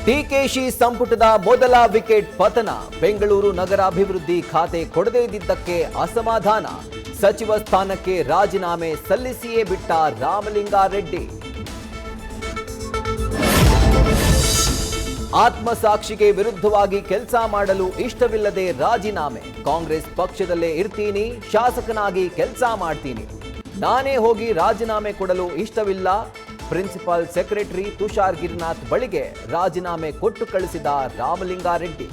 ಡಿಕೆಶಿ ಸಂಪುಟದ ಮೊದಲ ವಿಕೆಟ್ ಪತನ. ಬೆಂಗಳೂರು ನಗರಾಭಿವೃದ್ಧಿ ಖಾತೆ ಕೊಡದೇ ಇದ್ದಿದ್ದಕ್ಕೆ ಅಸಮಾಧಾನ. ಸಚಿವ ಸ್ಥಾನಕ್ಕೆ ರಾಜೀನಾಮೆ ಸಲ್ಲಿಸಿಯೇ ಬಿಟ್ಟ ರಾಮಲಿಂಗಾರೆಡ್ಡಿ. ಆತ್ಮಸಾಕ್ಷಿಗೆ ವಿರುದ್ಧವಾಗಿ ಕೆಲಸ ಮಾಡಲು ಇಷ್ಟವಿಲ್ಲದೆ ರಾಜೀನಾಮೆ. ಕಾಂಗ್ರೆಸ್ ಪಕ್ಷದಲ್ಲೇ ಇರ್ತೀನಿ, ಶಾಸಕನಾಗಿ ಕೆಲಸ ಮಾಡ್ತೀನಿ, ನಾನೇ ಹೋಗಿ ರಾಜೀನಾಮೆ ಕೊಡಲು ಇಷ್ಟವಿಲ್ಲ. ಪ್ರಿನ್ಸಿಪಲ್ ಸೆಕ್ರೆಟರಿ ತುಷಾರ್ ಗಿರಿನಾಥ್ ಬಳಿಗೆ ರಾಜೀನಾಮೆ ಕೊಟ್ಟು ಕಳಿಸಿದ ರಾಮಲಿಂಗಾರೆಡ್ಡಿ.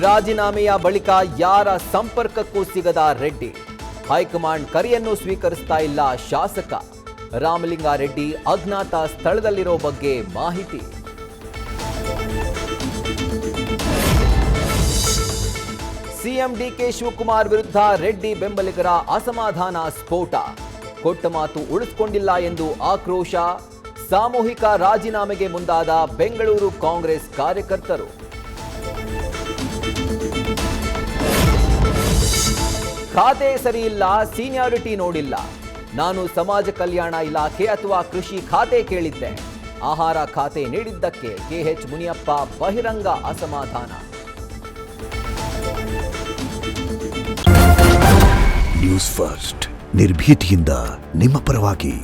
ರಾಜೀನಾಮೆಯ ಬಳಿಕ ಯಾರ ಸಂಪರ್ಕಕ್ಕೂ ಸಿಗದ ರೆಡ್ಡಿ. ಹೈಕಮಾಂಡ್ ಕರೆಯನ್ನು ಸ್ವೀಕರಿಸ್ತಾ ಇಲ್ಲ ಶಾಸಕ. ರಾಮಲಿಂಗಾರೆಡ್ಡಿ ಅಜ್ಞಾತ ಸ್ಥಳದಲ್ಲಿರೋ ಬಗ್ಗೆ ಮಾಹಿತಿ. ಸಿಎಂ ಡಿಕೆ ಶಿವಕುಮಾರ್ ವಿರುದ್ಧ ರೆಡ್ಡಿ ಬೆಂಬಲಿಗರ ಅಸಮಾಧಾನ ಸ್ಫೋಟ. ಕೊಟ್ಟ ಮಾತು ಉಳಿಸಿಕೊಂಡಿಲ್ಲ ಎಂದು ಆಕ್ರೋಶ. ಸಾಮೂಹಿಕ ರಾಜೀನಾಮೆಗೆ ಮುಂದಾದ ಬೆಂಗಳೂರು ಕಾಂಗ್ರೆಸ್ ಕಾರ್ಯಕರ್ತರು. ಖಾತೆ ಸರಿಯಿಲ್ಲ, ಸೀನಿಯಾರಿಟಿ ನೋಡಿಲ್ಲ. ನಾನು ಸಮಾಜ ಕಲ್ಯಾಣ ಇಲಾಖೆ ಅಥವಾ ಕೃಷಿ ಖಾತೆ ಕೇಳಿದ್ದೆ. ಆಹಾರ ಖಾತೆ ನೀಡಿದ್ದಕ್ಕೆ ಕೆಎಚ್ ಮುನಿಯಪ್ಪ ಬಹಿರಂಗ ಅಸಮಾಧಾನ. ನ್ಯೂಸ್ ಫಸ್ಟ್ ನಿರ್ಭೀತಿಯಿಂದ ನಿಮ್ಮ ಪರವಾಗಿ.